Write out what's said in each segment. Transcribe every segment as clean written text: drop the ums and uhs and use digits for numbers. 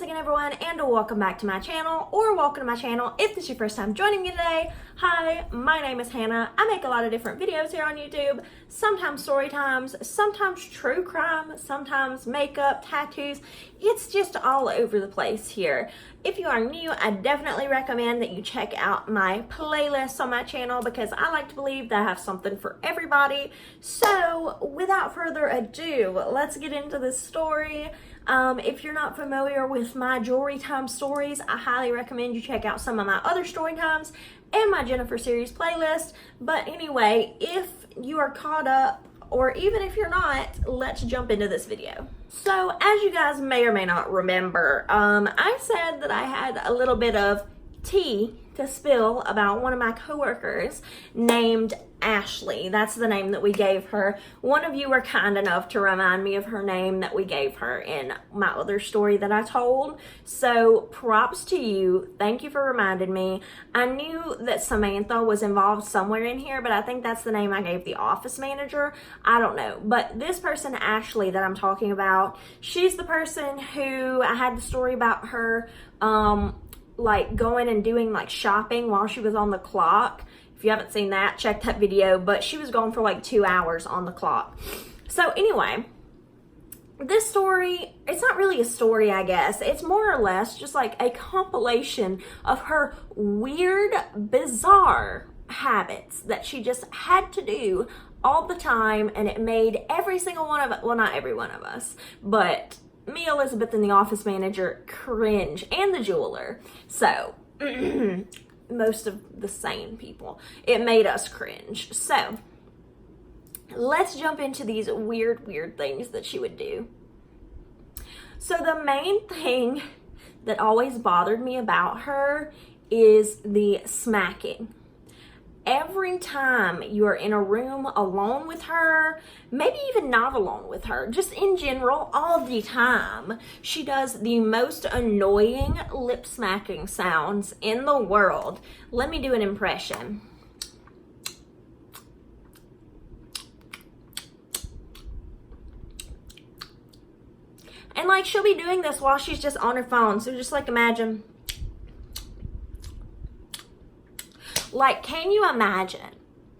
again, everyone, and welcome back to my channel, or welcome to my channel if this is your first time joining me today. Hi, my name is Hannah. I make a lot of different videos here on YouTube, sometimes story times, sometimes true crime, sometimes makeup, tattoos. It's just all over the place here. If you are new, I definitely recommend that you check out my playlists on my channel because I like to believe that I have something for everybody. So without further ado, let's get into this story. If you're not familiar with my jewelry time stories, I highly recommend you check out some of my other story times and my Jennifer series playlist. But anyway, if you are caught up, or even if you're not, let's jump into this video. So as you guys may or may not remember, I said that I had a little bit of tea to spill about one of my coworkers named Ashley. That's the name that we gave her. One of you were kind enough to remind me of her name that we gave her in my other story that I told. So props to you. Thank you for reminding me. I knew that Samantha was involved somewhere in here, but I think that's the name I gave the office manager. I don't know. But this person, Ashley, that I'm talking about, she's the person who I had the story about her, like going and doing like shopping while she was on the clock. If you haven't seen that, check that video, but she was gone for like 2 hours on the clock. So anyway, this story, it's not really a story, I guess. It's more or less just like a compilation of her weird, bizarre habits that she just had to do all the time, and it made every single one of us, well, not every one of us, but me, Elizabeth, and the office manager cringe, and the jeweler. So, most of the sane people. It made us cringe. So, let's jump into these weird things that she would do. So, the main thing that always bothered me about her is the smacking. Every time you're in a room alone with her, maybe even not alone with her, just in general, all the time, she does the most annoying lip smacking sounds in the world. Let me do an impression. And like, she'll be doing this while she's just on her phone. So just like imagine. Like, can you imagine?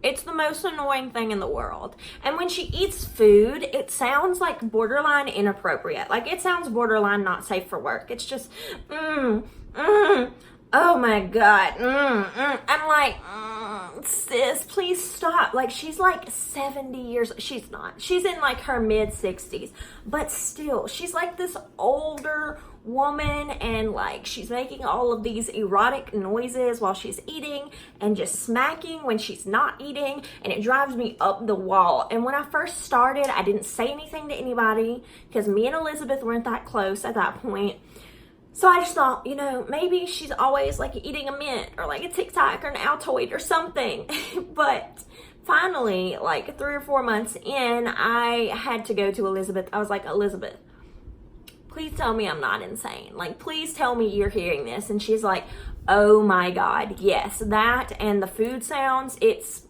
It's the most annoying thing in the world. And when she eats food, it sounds like borderline inappropriate. Like, it sounds borderline not safe for work. It's just, oh my God, I'm like, sis, please stop. Like, she's like 70 years, she's not. She's in like her mid 60s, but still, she's like this older woman, and like she's making all of these erotic noises while she's eating and just smacking when she's not eating, and it drives me up the wall. And when I first started, I didn't say anything to anybody because me and Elizabeth weren't that close at that point. So I just thought, you know, maybe she's always like eating a mint or like a Tic Tac or an Altoid or something. But finally, like 3 or 4 months in, I had to go to Elizabeth. I was like, Elizabeth, please tell me I'm not insane. Like, please tell me you're hearing this. And she's like, oh my God, yes, that and the food sounds, it's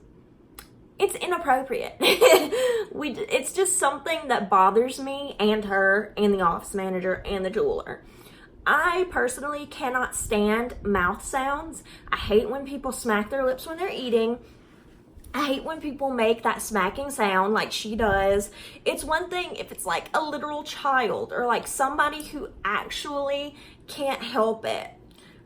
inappropriate. It's just something that bothers me and her and the office manager and the jeweler. I personally cannot stand mouth sounds. I hate when people smack their lips when they're eating. I hate when people make that smacking sound like she does. It's one thing if it's like a literal child or like somebody who actually can't help it.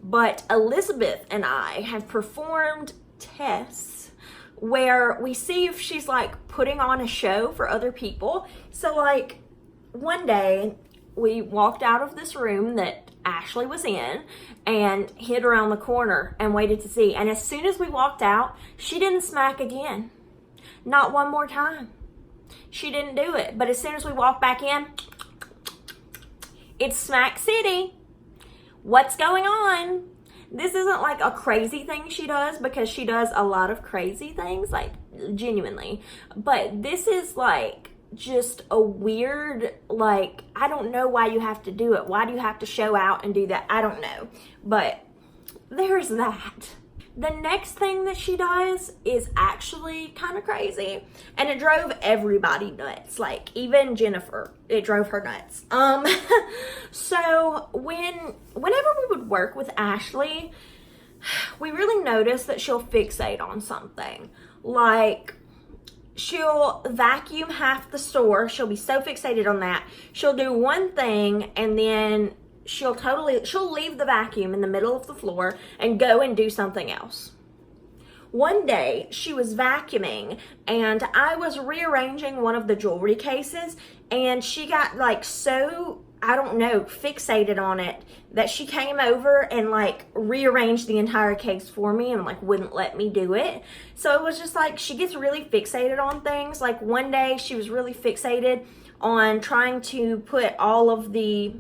But Elizabeth and I have performed tests where we see if she's like putting on a show for other people. So like one day we walked out of this room that Ashley was in and hid around the corner and waited to see. And as soon as we walked out, she didn't smack again. Not one more time. She didn't do it. But as soon as we walked back in, it's Smack City. What's going on? This isn't like a crazy thing she does, because she does a lot of crazy things, like genuinely. But this is like just a weird, like, I don't know why you have to do it. Why do you have to show out and do that? I don't know. But there's that. The next thing that she does is actually kind of crazy, and it drove everybody nuts. Like, even Jennifer, it drove her nuts. So whenever we would work with Ashley, we really noticed that she'll fixate on something. Like, she'll vacuum half the store. She'll be so fixated on that. She'll do one thing, and then she'll leave the vacuum in the middle of the floor and go and do something else. One day she was vacuuming and I was rearranging one of the jewelry cases, and she got like so, I don't know, fixated on it that she came over and like rearranged the entire case for me and like wouldn't let me do it. So it was just like, she gets really fixated on things. Like one day she was really fixated on trying to put all of the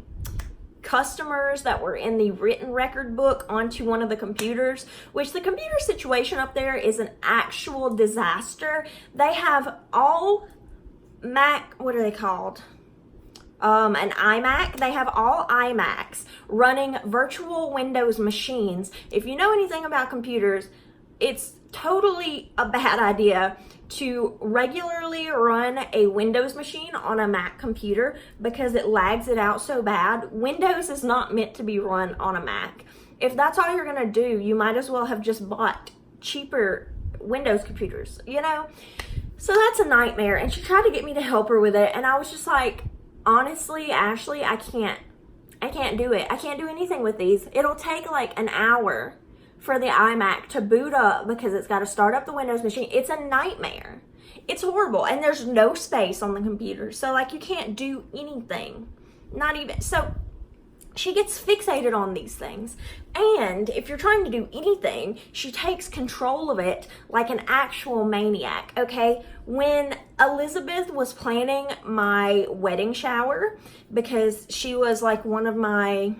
customers that were in the written record book onto one of the computers, which the computer situation up there is an actual disaster. They have all Mac, what are they called? An iMac. They have all iMacs running virtual Windows machines. If you know anything about computers, it's totally a bad idea to regularly run a Windows machine on a Mac computer because it lags it out so bad. Windows is not meant to be run on a Mac. If that's all you're gonna do, you might as well have just bought cheaper Windows computers, you know? So that's a nightmare, and she tried to get me to help her with it, and I was just like, honestly, Ashley, I can't do it. I can't do anything with these. It'll take like an hour for the iMac to boot up because it's got to start up the Windows machine. It's a nightmare. It's horrible, and there's no space on the computer, so like you can't do anything, not even. So she gets fixated on these things, and if you're trying to do anything, she takes control of it like an actual maniac. Okay, when Elizabeth was planning my wedding shower, because she was like one of my,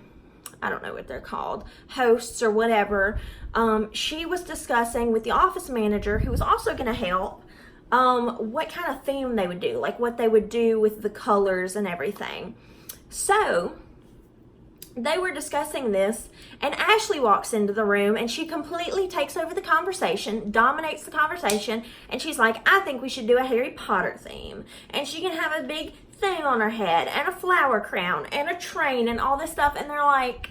I don't know what they're called, hosts or whatever, she was discussing with the office manager, who was also going to help, what kind of theme they would do, like what they would do with the colors and everything. So they were discussing this, and Ashley walks into the room, and she completely takes over the conversation, dominates the conversation, and she's like, I think we should do a Harry Potter theme, and she can have a big thing on her head, and a flower crown, and a train, and all this stuff. And they're like,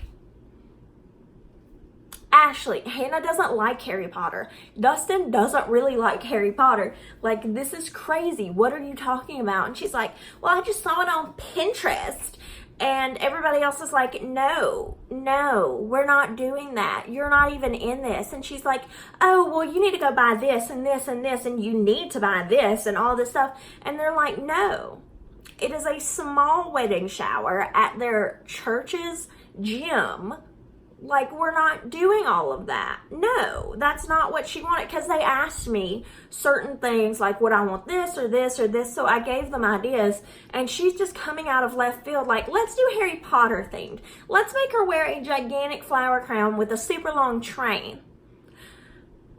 Ashley, Hannah doesn't like Harry Potter. Dustin doesn't really like Harry Potter. Like, this is crazy. What are you talking about? And she's like, well, I just saw it on Pinterest. And everybody else is like, no, we're not doing that. You're not even in this. And she's like, oh, well, you need to go buy this and this and this, and you need to buy this and all this stuff. And they're like, no, it is a small wedding shower at their church's gym. Like, we're not doing all of that. No, that's not what she wanted, because they asked me certain things like, would I want this or this or this? So I gave them ideas, and she's just coming out of left field like, let's do Harry Potter themed. Let's make her wear a gigantic flower crown with a super long train.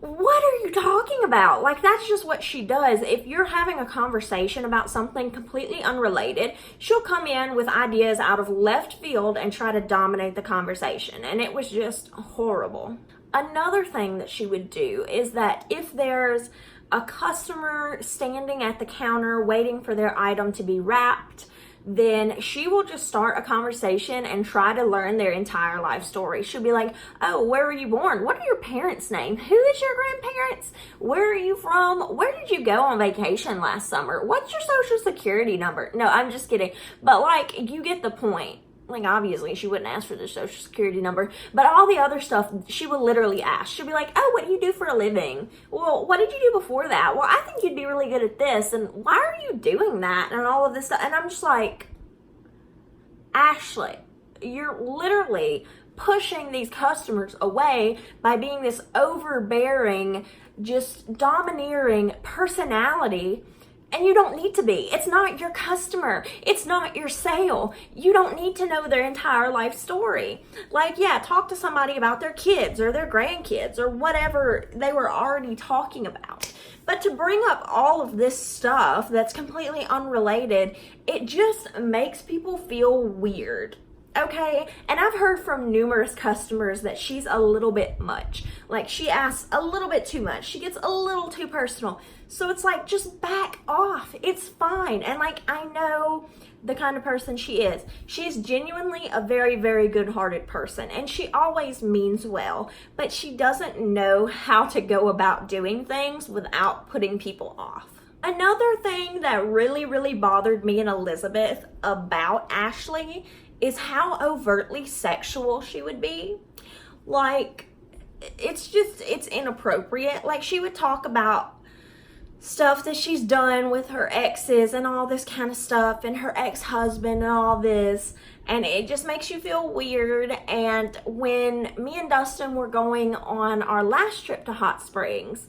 What are you talking about? Like, that's just what she does. If you're having a conversation about something completely unrelated, she'll come in with ideas out of left field and try to dominate the conversation. And it was just horrible. Another thing that she would do is that if there's a customer standing at the counter waiting for their item to be wrapped, then she will just start a conversation and try to learn their entire life story. She'll be like, oh, where were you born? What are your parents' names? Who is your grandparents? Where are you from? Where did you go on vacation last summer? What's your social security number? No, I'm just kidding. But like, you get the point. Like, obviously, she wouldn't ask for the social security number, but all the other stuff, she would literally ask. She'll be like, oh, what do you do for a living? Well, what did you do before that? Well, I think you'd be really good at this, and why are you doing that? And all of this stuff. And I'm just like, Ashley, you're literally pushing these customers away by being this overbearing, just domineering personality. And you don't need to be. It's not your customer. It's not your sale. You don't need to know their entire life story. Like, yeah, talk to somebody about their kids or their grandkids or whatever they were already talking about. But to bring up all of this stuff that's completely unrelated, it just makes people feel weird. okay? And I've heard from numerous customers that she's a little bit much. Like, she asks a little bit too much. She gets a little too personal. So it's like, just back off. It's fine. And like, I know the kind of person she is. She's genuinely a very, very good-hearted person, and she always means well, but she doesn't know how to go about doing things without putting people off. Another thing that really, really bothered me and Elizabeth about Ashley is how overtly sexual she would be. Like, it's inappropriate. Like, she would talk about stuff that she's done with her exes and all this kind of stuff, and her ex-husband and all this, and it just makes you feel weird. And when me and Dustin were going on our last trip to Hot Springs,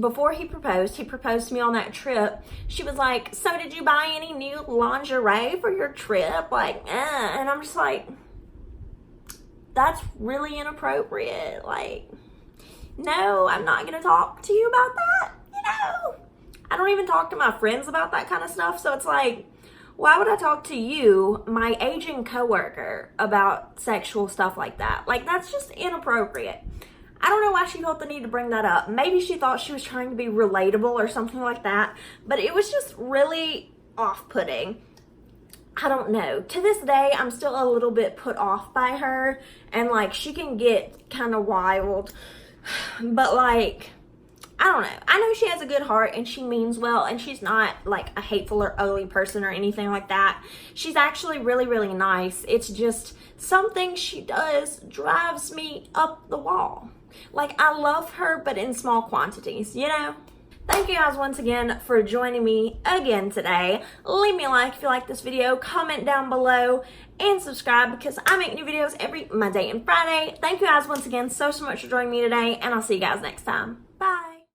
before he proposed to me on that trip, she was like, so did you buy any new lingerie for your trip? Like, and I'm just like, that's really inappropriate. Like, no, I'm not gonna talk to you about that. I don't even talk to my friends about that kind of stuff. So it's like, why would I talk to you, my aging coworker, about sexual stuff like that? Like, that's just inappropriate. I don't know why she felt the need to bring that up. Maybe she thought she was trying to be relatable or something like that, but it was just really off-putting. I don't know. To this day, I'm still a little bit put off by her, and like, she can get kind of wild, but like, I don't know. I know she has a good heart and she means well, and she's not like a hateful or ugly person or anything like that. She's actually really, really nice. It's just something she does drives me up the wall. Like, I love her, but in small quantities, you know? Thank you guys once again for joining me again today. Leave me a like if you like this video, comment down below, and subscribe because I make new videos every Monday and Friday. Thank you guys once again so much for joining me today, and I'll see you guys next time. Bye.